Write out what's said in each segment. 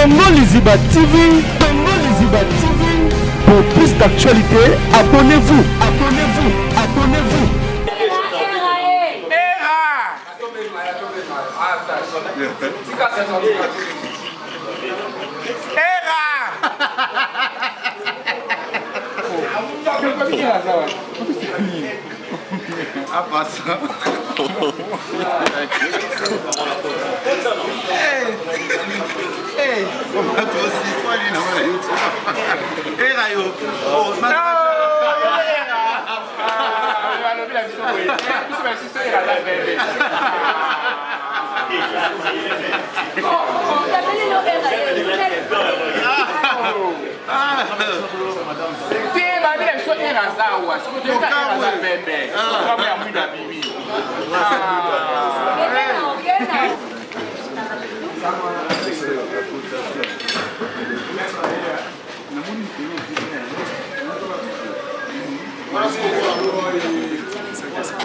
Tongo Liziba TV. Tongo Liziba TV. Pour plus d'actualité, abonnez-vous. Abonnez-vous. Abonnez-vous. Apa ça? Hey, on va toi aussi, toi, lui, non, YouTube. Hey, Rayo. Oh,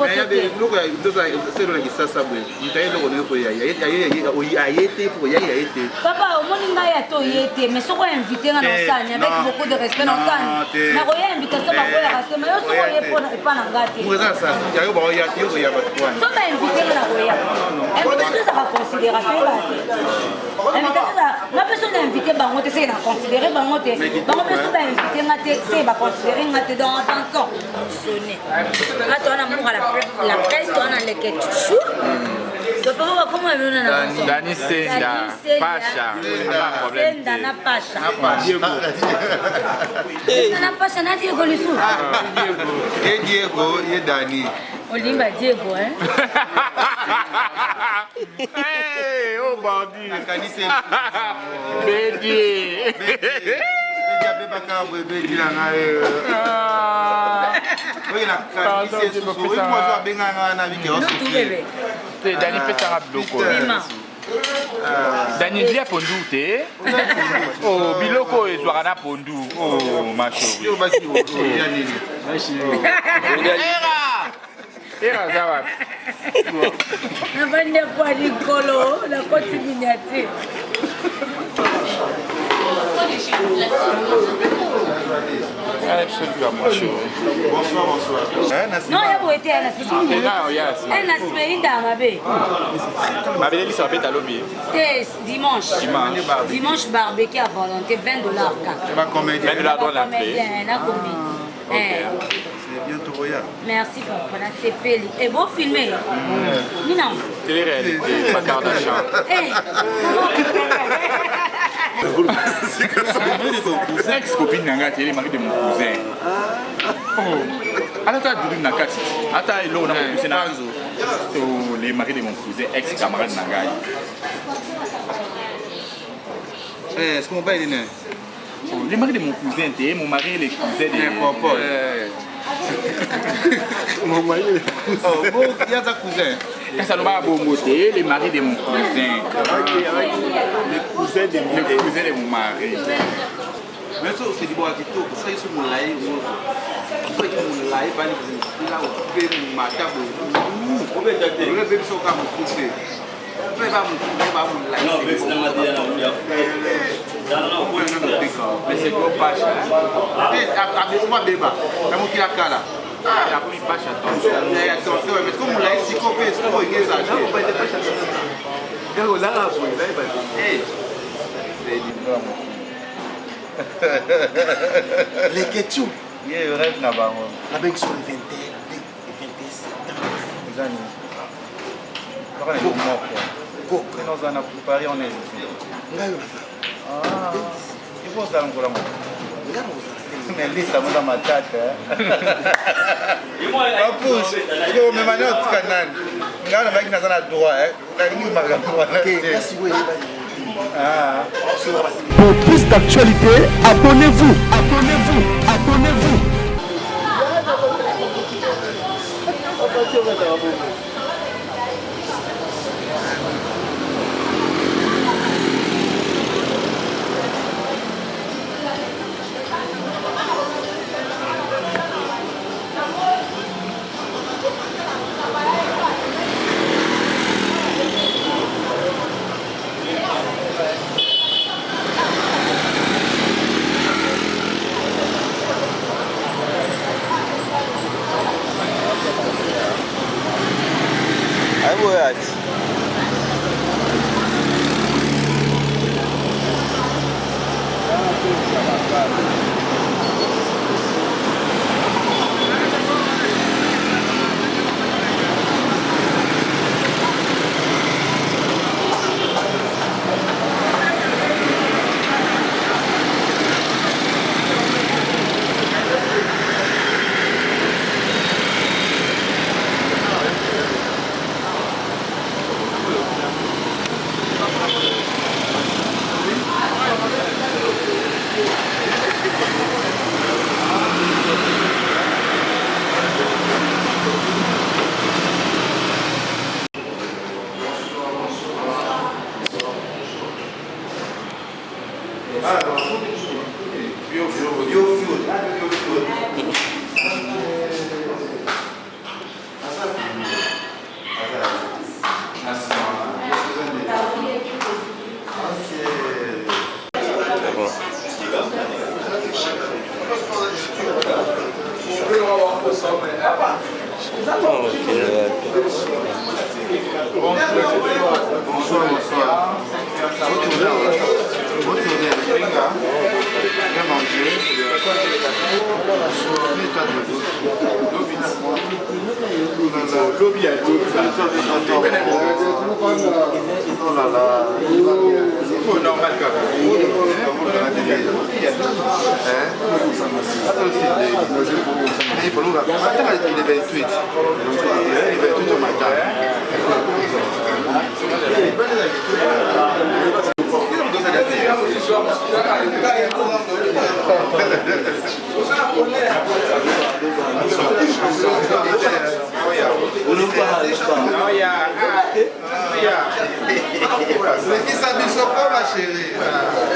il y a des locaux qui sont ça ça oui il y a des locaux il y a été pour il y a été papa au monde nga ya to yete mais soko invité nga na sanya avec beaucoup de respect na sanya na ko ya invitation ba ko ya raté mais soko ye pas na ngati pour ça ça il y a eu il y a pas de quoi so ba invité nga na ko ya invitation ça va considération ba invitation ça na personne invité ba ngote c'est na considérer ba ngote so ba invité nga te c'est ba considérer nga te dans attention sonner attends on a la presse on a les ketchou papa comment elle vient na Dani Senda Pasha pas problème Senda na Pasha na Pasha na Diego Lisu Diego et Dani Olimba Diego hein hey oh bandit Kanise Bédié Dani fait ça bloko. Dani dia pondu te. Oh biloko ezwaka pondu. Oh macho. Era zawa. Na bande kwa likolo la côte miniature. Bonsoir, bonsoir. Non, il y a beau été à la semaine. Elle n'a pas eu d'amabe. Ma belle Lisa fait à lobby. Dimanche. Dimanche barbecue à volonté, $20. Tu vas comédien. $20 dans la clé. C'est bientôt royal. Merci papa, c'est peli. Et beau filmer. Non. Télé-réalité, pas Kardashian. Ex-copine Nanga, tu es le mari de mon cousin. Oh. Alors, tu as dit Nakati. Attends, là, on a mon cousin Nazo. Le mari de mon cousin, ex-camarade Nanga. Est-ce qu'on va y aller? Le mari de mon cousin, tu mon mari, le cousin de mon papa. Mon mari, oh, bon, il y a ta cousin. Quand ça va beauté, le mari de mon cousin. Le cousin de mon Le cousin de mon mari. Mais ça, c'est du bon à Kito. Ça, ils sont mon laï. Ils sont mon laï. Ils sont occupé de ma table. Ils sont occupé de mon cousin. Ils sont occupé de mon Mais c'est gros pache. Abaisse-moi, Béba. La mouille la cala. La pluie pache, attention. Attention, mais comme on l'a ici, qu'on peut exagérer. Les ketchup. Il y a un rêve là-bas. La banque sur les 21 et 27 ans. Nous avons préparé, on est. Ah, il faut ça encore. Mais lui, ça m'a ma tête. Papouche, il faut me manier au canal. Regarde, le mec n'a pas le droit. Pour plus d'actualité, abonnez-vous. Abonnez-vous. Abonnez-vous.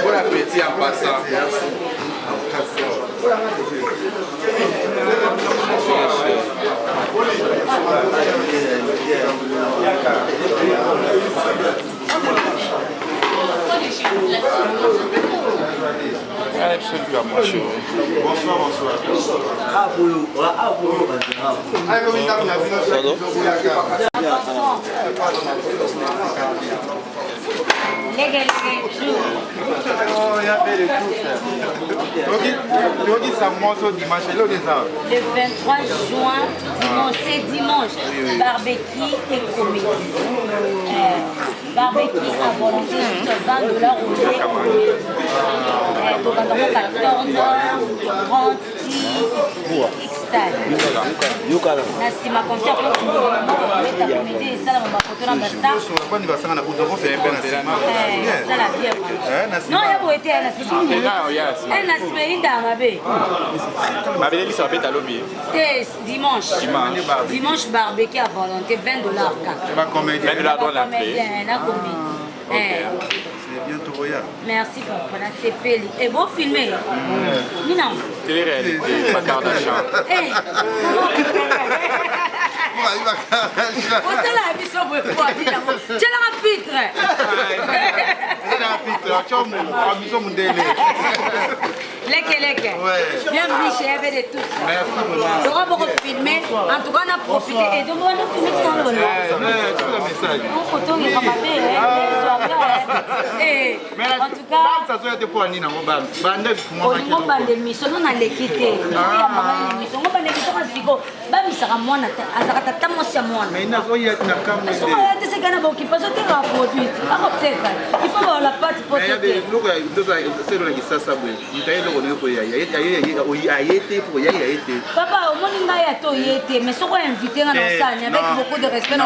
Bon appétit en passant. Merci. Bonsoir, bonsoir. Oh, il y a fait le tout. Le 23 juin, c'est dimanche, barbecue et comédie. Barbecue à volonté, juste 20 $ au lait. Donc, 14 30 nasima concert dimanche barbecue à volonté 20 $. Merci papa, c'est Peli. Et vous filmez? Non. Télé-réalité, ma carte d'achat. Bienvenue chez Eve de tous. Je vais vous filmer. En tout cas, on a profité. Et donc, on a filmé tout le en tout cas, papa, au monde il a mais si on invité un enseigne avec beaucoup de respect, on a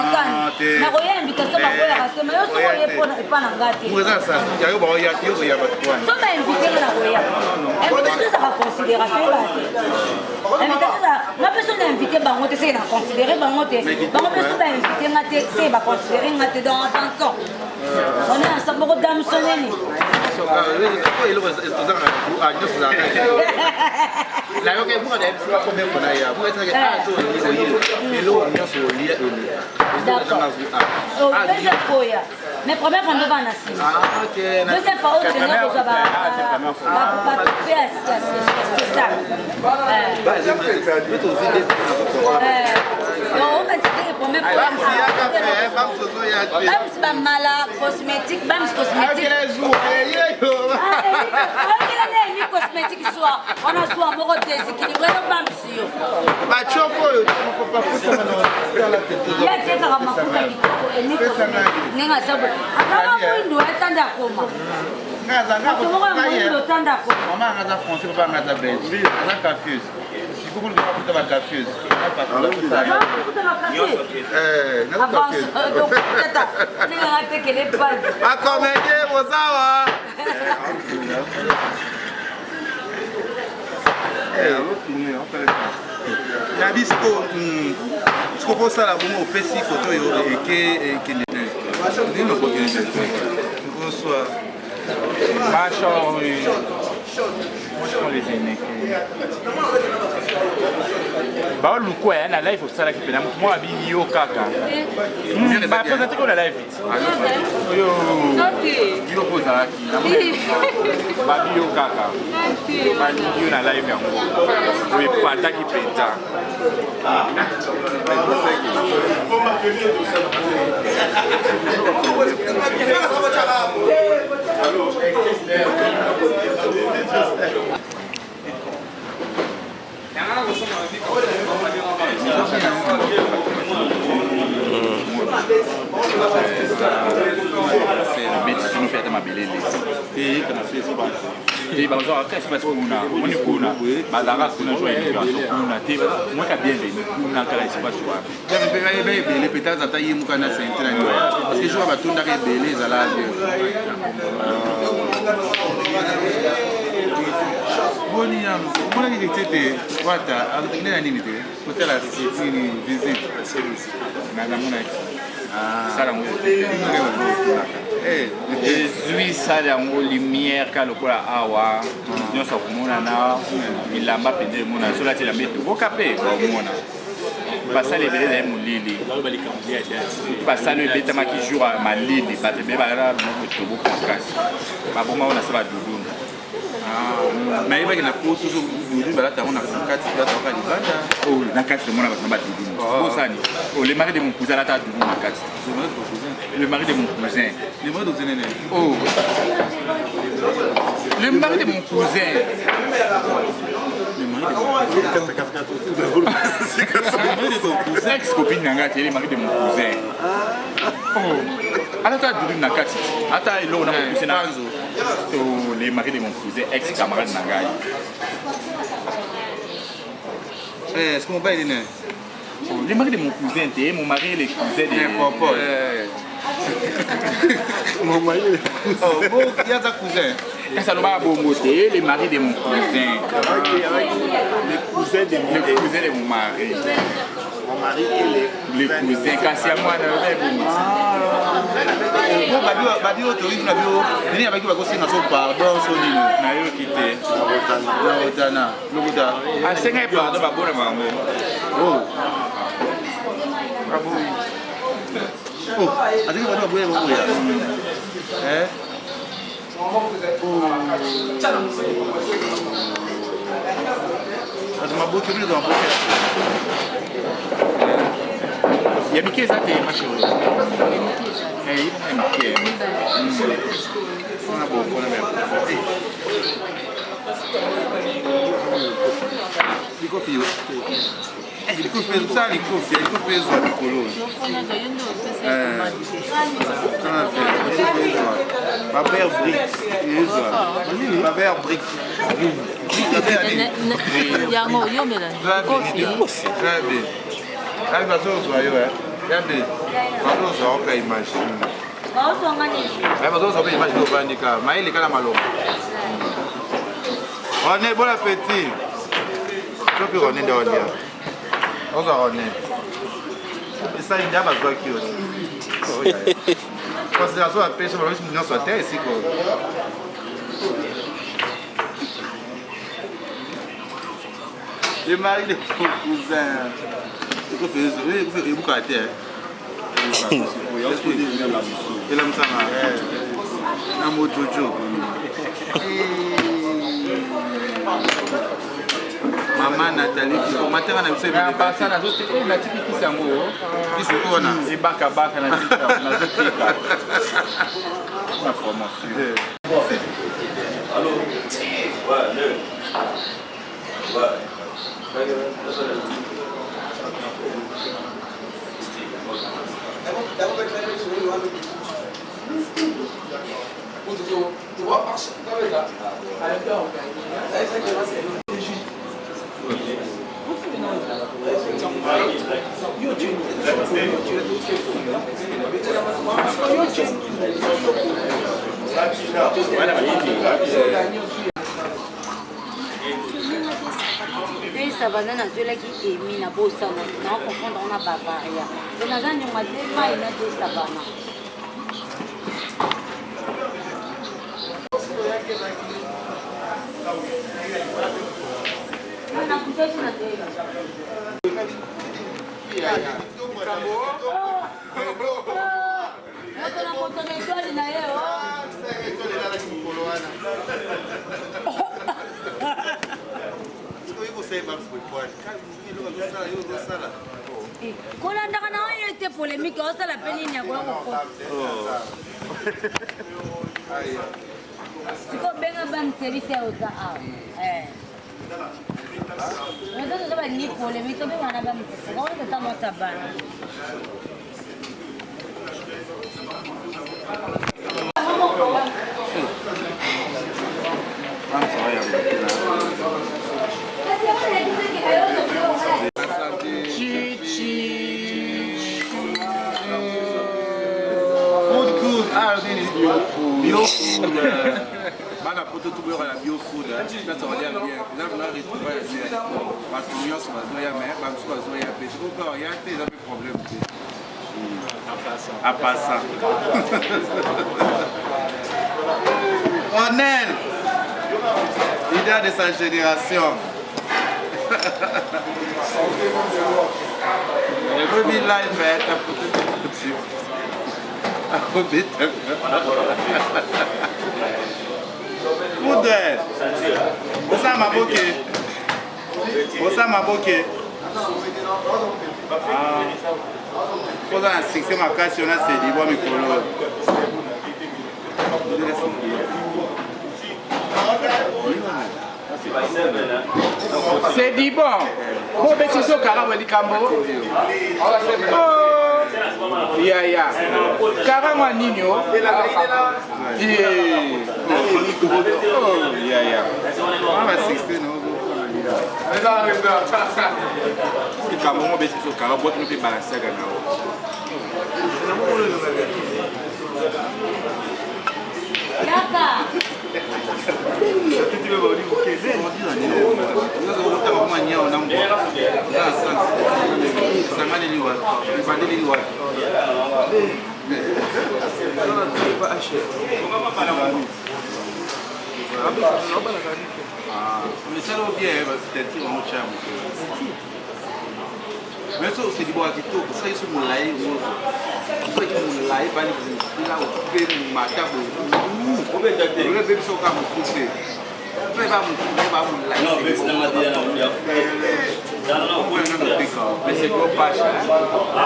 invité ça mais on pas mais première fois, nous allons deuxième fois, on c'est ça. Cosmétique, cosmétique soit on a soit mort déséquilibré Macho, les aînés. Bah, le coup, il y a live au salaire qui peut moi, Bio Kaka. Bah, présentez qu'on a live. Yo, Bio Kozaki. Bah, Bio Kaka. Bah, Bio na live. Oui, pas qui pète. Boni ya mona ni tete wata akutengena nini te kutela sitini visit service na mona sala ngo ezwi sala yango lumière ka lokola awa nyonso komona na bilamba pende mona sola te lambe toboka mpe komona basala ebele ezali molili basala ebetamaki jour ya malili bato ebele balala moko toboka makasi babomao na se badudunda mais il na ko toujours dudu balata on a 4 plats au Libanda oh na 4 de mona ba dudu bosani oh le mari de mon cousin là ta dudu na 4 le mari de mon cousin le mari de cousin oh le mari de mon cousin ex-copine nanga te le mari de mon cousin oh alors ta dudu na 4 ata ilo na mon cousin na les maris de mon cousin, ex-camarade Nangaï. Est-ce qu'on va y aller? Les maris de mon cousin, mon mari est le cousin de mon papa. Mon mari est le cousin. Oh, bon, il y a ta cousin. Quand ça va bon côté, les maris de mon cousin. Le cousin de mon mari. Mon mari est le cousin. Quand c'est à moi, babi autorise na bio nini abaki bakosi na so pardon so nini na yo kité na otana lokuta asenga pardon babona bango oh bravo oh aziki bado baboye bango ya maboki bile dans maboki ya mike za te machiro il m'a mike on a beaucoup on a bien likofi yo likofi peso ça likofi peso ya likolo ma mère brique ma mère brique yango yomela kofi très bien aí bazozwa yo yabe bazozwa oka image bazozwa nini aí bazozwa oka image lobandika maili kala malongo on est bon appétit soki rone nde olia ozwa rone esali nde abazwaki yo considération apesi balobisi nyonso te esiko le mari de mon cousin il beaucoup à terre il aime ça na mojojo Maman Nathalie, matin on a vu ça. Passa na zote na tiki kisango. Kisoko na. E baka baka na tiki na zote ka. Na promotion. Allô. Ouais, le. Ouais. Savana na zelaki emi na bosana na confondre na bavaria to na zanyo matema ina de savana kolandaka na oyo ete polémique osala mpe nini ya koya koko sikobenga bamiservisi ya oza awa oza toza banini polémique tobenga na bamiservisi oyo tata mosa bana Biofood. Bana poto tout la biofood. Là ça va bien. Là on a retrouvé parce que nous sommes à Zoya mais pas sur Zoya parce que encore il y a des problèmes. À part ça. Onel. Leader de sa génération. Le premier live est un peu Foudre. Osa maboke. Osa maboke. Posa na succès makasi on a c'est libo mikolo. C'est dit bon. Bon petit so karabo likambo. Ya. Karamo ninyo. Ya. On a 16 no. Likambo mo petit so karabo botu pe balancer kana. Yaka. Mais ça c'est du bois qui tout ça ils sont moulay ça ils moulay bali là au que mata bo o be date le bébé so ka mo couper vai ba mo moulay non mais c'est la matière là não mais c'est gros bacha a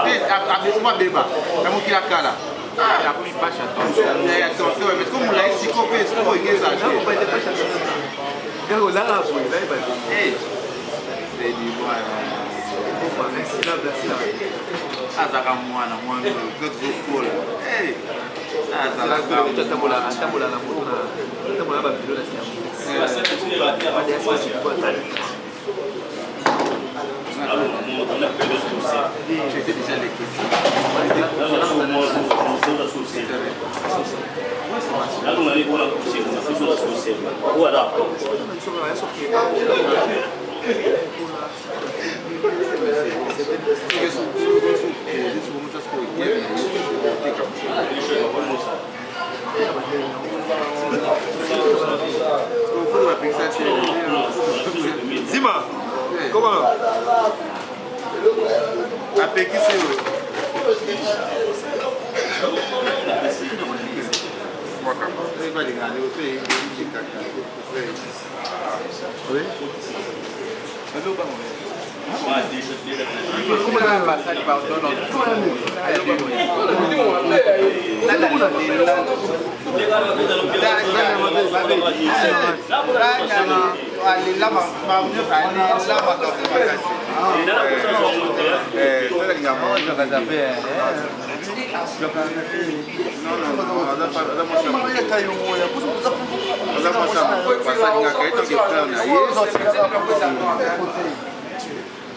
mesma beba é mo kila cara a ko bacha attention mais comme moulay si ko pe so ko exagérer vai ter bacha garo lá la boy vai ba c'est du bois azaka mwana mwana tozokola azaka na moto na bavilo na Zima, comment? Après qui c'est?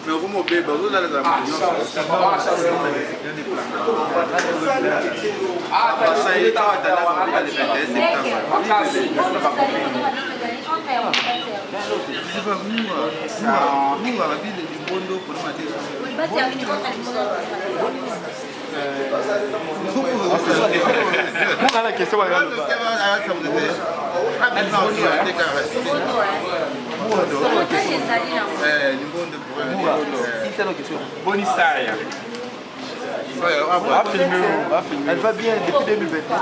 Não vou mover, eu vou dar as armas. Essa aí tá na Bonisaya. Elle va bien depuis 2021.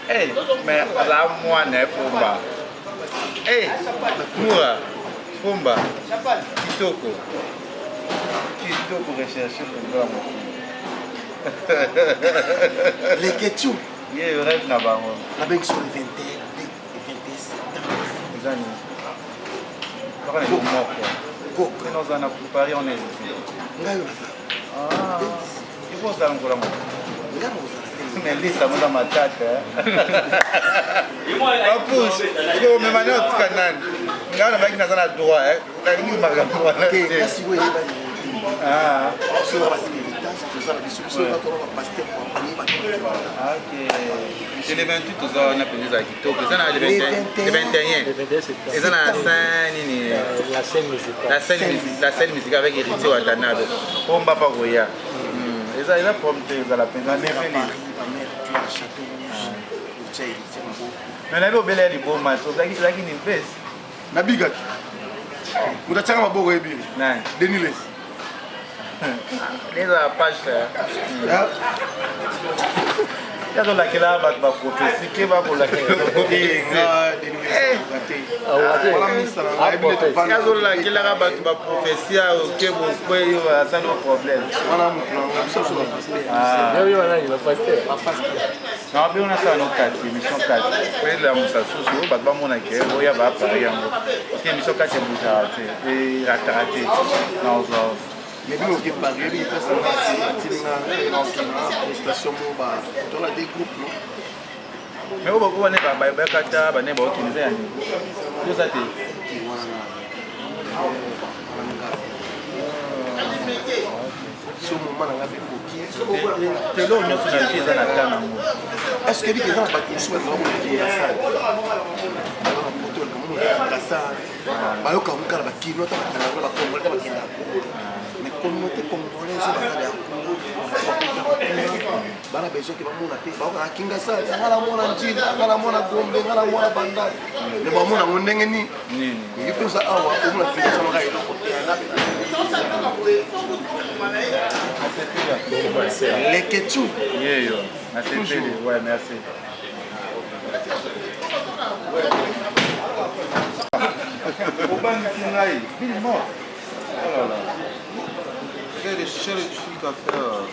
Hey, mais la moine est Pumba. Hey, Moura, Pumba, Kitoko. Kitoko recherche pour voir mon Les questions. Il y a un rêve là-bas. La banque sur le 21 septembre. Les amis. On est mort. Nous avons préparé, on est ici. Ah, il faut ça encore. Mais lui, ça me donne ma tête. On pousse. Il faut me manier au canal. Il y a un mec qui a le droit. Il y a un droit. Ah. C'est les 28 on a appelé ça Kitoko. C'est les 21. C'est la scène musicale avec Héritier Watanabe. On va pas voir. Et ça, il a prompté la peine. Ma mère, tu as un château. Mais on a vu les beaux matchs. On a vu une baisse. Nabiga. Mutachanga maboko ebi. Nani? Deniles. Les a pas cher. Il y a de la qui a ma prophétie qui va pour la qui a ma prophétie qui vous pouvez ça nos problèmes. Non, mais on a ça nos quatre, mission 4. Après la moussa sous, pas de mon accueil, il y a pas pareil. Mission 4 c'est boucha et raté. Non, mais nous qui parlons, il y a des stations dans la des groupes. Mais on va voir les babas, les kata, les babas utiliser un. Tout ça t'es. Est-ce que les gens ont mais communauté congolaise bana besoin que bamona te ba ka kinga sa ngala mona njila ngala mona gombe ngala mona bandari ne ba mona ngondenge ni yipenza awa umuna kinga sa ngai lokho les ketchup Yo, merci. Ouais, merci. Au banc du Sinaï, il est mort. Oh là là. Quel est cher le truc à faire?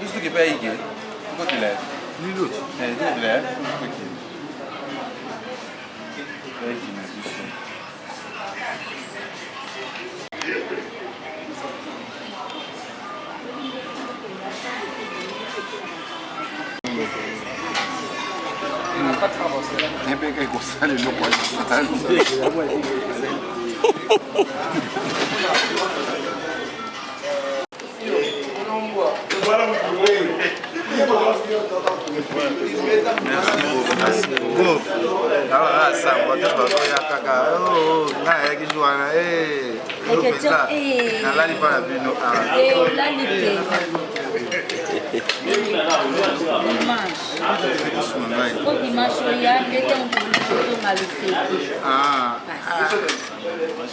Juste que pas y est. Pourquoi tu l'as? Ni l'autre. Tu l'as? Rebecca gostando de jogar. Merci beaucoup. Ah, ça, on va te parler à Kaka. Oh, na qui joue na na la lipa la bino la lipe. Au dimanche, il y a un peu de ah.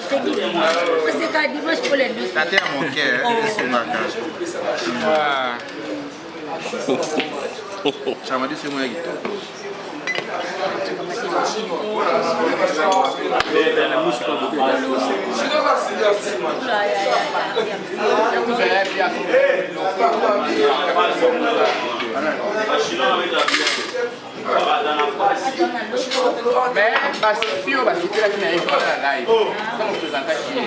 C'est qui dimanche? C'est qu'à dimanche pour les deux. T'as mon cœur, c'est ma cage. Ça m'a dit c'est moi qui mais parce que si on va se faire une école à la live, comme on présente qui est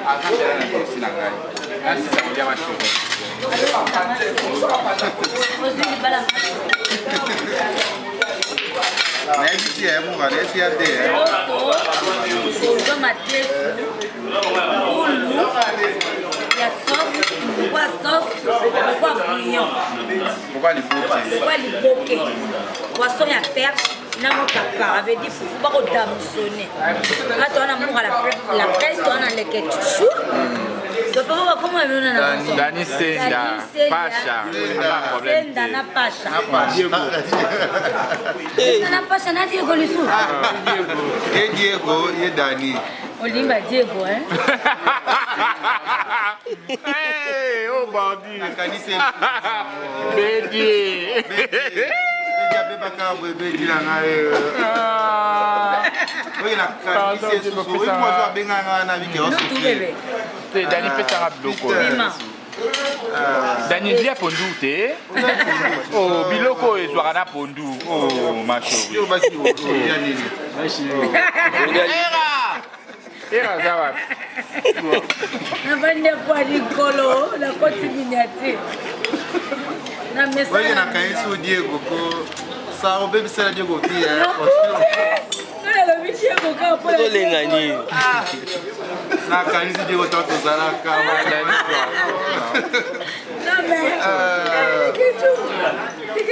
à quand c'est un peu si la live. Là c'est ça on dit à ma mais ici est mon gars, ici est des pourquoi les bouquets? Poisson et perche, n'a pas de avec des foufous, pas de damusonner. Quand on a mouru la presse, on a les ketchup. Comment on a Dani Senda, Pacha, pas problème. Senda na Pacha. Senda na Pacha, na Diego le sou. Et Diego, et Dani. Olimba Diego, hein? Hey, oh bandit. Kanise. Bédié. Oui, la Kanise. Oui, moi je vais bien en naviguer. Dani fait ça bloco. Dani dia pondu te. Oh, biloko ezwaka pondu. Oh, macho. Yo basi o yani. Era zawa. Na vende kwa Nicolo, la côte miniature. Na message. Oui, na Kanise o Diego ko ça o bébé c'est Diego qui est. Le Diego ka pour les ngani. Na Kanise Diego tanto zalaka.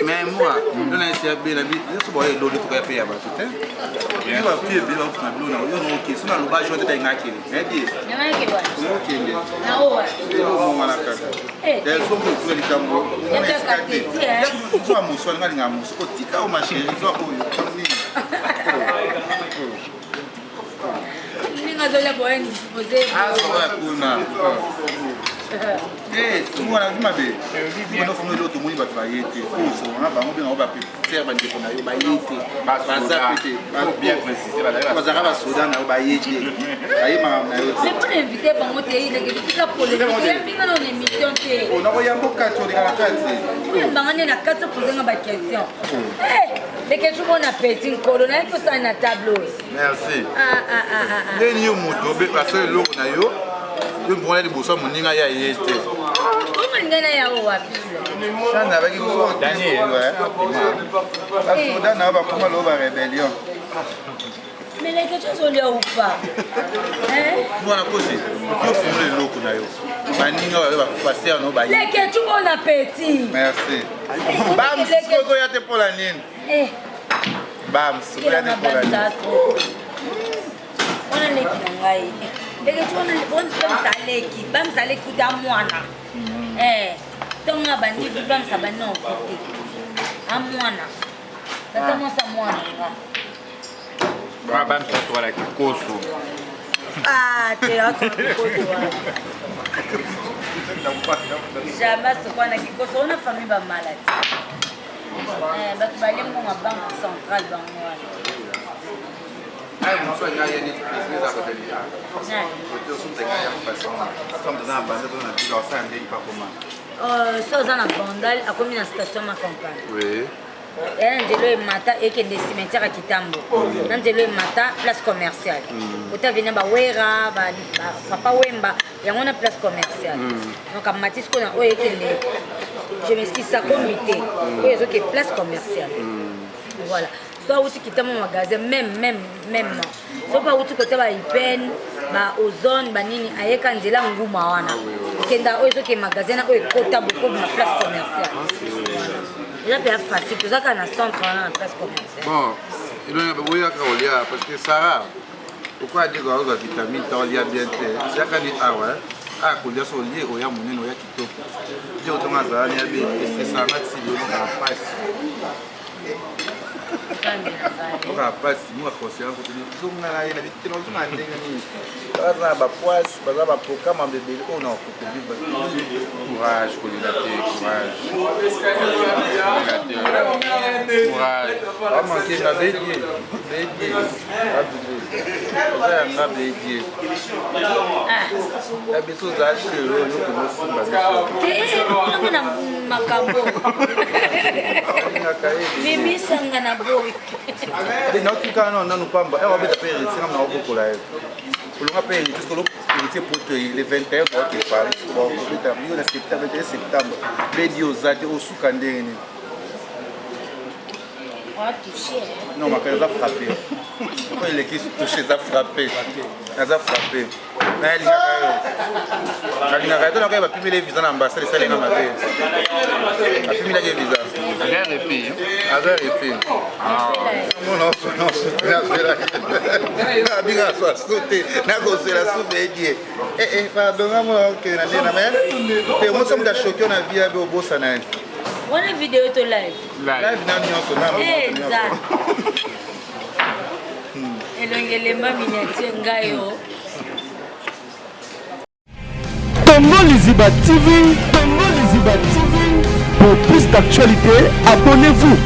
Mais moi, on a essayé de bien habiter. Je suis allé l'eau de tout cas payer à tout hein. Il va payer bien l'autre na bleu na yo no okay. Sina lo ba jo tete ngaki. Eh bien. Ngaki ba. Okay. Na owa. Mo wana kaka. Des hommes qui font les cambo. On est scaté. Je vais mousser ngali ngamuso. Otika o ma chérie, zo oyo. Ninga azolia boye disposé. Ah, ça va kuna. Mwana mabe. Mwana funa l'autre moni ba travailler. Pour on a bango bien on va faire ba ndeko na yo ba yete. Baza pété. Bien précisé ba là. Baza ba soda na ba yete. Ayi ma na yo. C'est pour inviter bango te ile ke tika pole. Bien dans l'émission te. On a voyé un boka to de la carte. Oui, bango na carte poser nga ba question. Les questions bon appétit ko na ko sa na tableau. Merci. Neni yo moto be parce que lo na yo. Yo mbona liboso moninga ya yete. Comment ngana ya wapi? Sana avec vous Daniel ouais. Parce que dans va comment lo ba rébellion. Mais les questions sont là ou pas? Mwana kosi. Yo fumule loko na yo. Baninga ba passer no ba. Les questions bon appétit. Merci. Bam, siko ya te pour la nini. Bam, siko ya te pour la nini. On a les kingai. Les questions on saleki, bam saleki da mwana. Tonga bandi bam sabano fiti. Amwana. Tata mo sa mwana. Bam sa toi la kikoso. Ah, te koso. Jamais ce qu'on a kikoso, on a famille ba malade. Ba bali mo ma banque centrale bango. Ai, mo so nya ye ni business a côté là. Côté so te ga ya passion. Comme dans bande dans la ville au sein de pas comment. Ça dans la bandale a comme une station ma campagne. Oui. Nandelo mata eke de cimetière à Kitambo. Nandelo mata place commerciale. Ota vient ba wera ba papa wemba ya ngona place commerciale. Donc à matis qu'on a eke de je m'excuse ça comité. Oui, c'est place commerciale. Voilà. Soit où tu quittes mon magasin même. Soit pas où tu côté ba Ipen, ba Ozone, ba nini ayeka nzela nguma wana. Kenda oyo ke magasin na oyo kota beaucoup na place commerciale. Là c'est facile, tout ça qu'on a centre en place commerciale. Bon, il doit y avoir parce que Sarah pourquoi dire que vitamine ta olia bien té. C'est quand dit ah ouais. Ah kolia so lié oya munene oya kitoko. Ndio tonga za ni abi c'est ça na si yo na passe. Oka passe moi conscience que nous sommes là il habite dans une ndenge ni. Baza ba poisse, baza ba programme bébé on a pour vivre. Courage pour les courage. Courage. Ah manquer na bédier. Le 21 septembre, non, ma carte a frappé. Pourquoi il est qui touché, ça a frappé. Ça a frappé. Mais il y a un peu de visa dans l'ambassade, ça est dans ma vie. Il y a un visa. Agar et puis. Agar et puis. Non, non, On a une vidéo de live. Live Exact. Elongelema miniature ngayo. Congo Liziba TV, Congo Liziba TV. Pour plus d'actualités, abonnez-vous.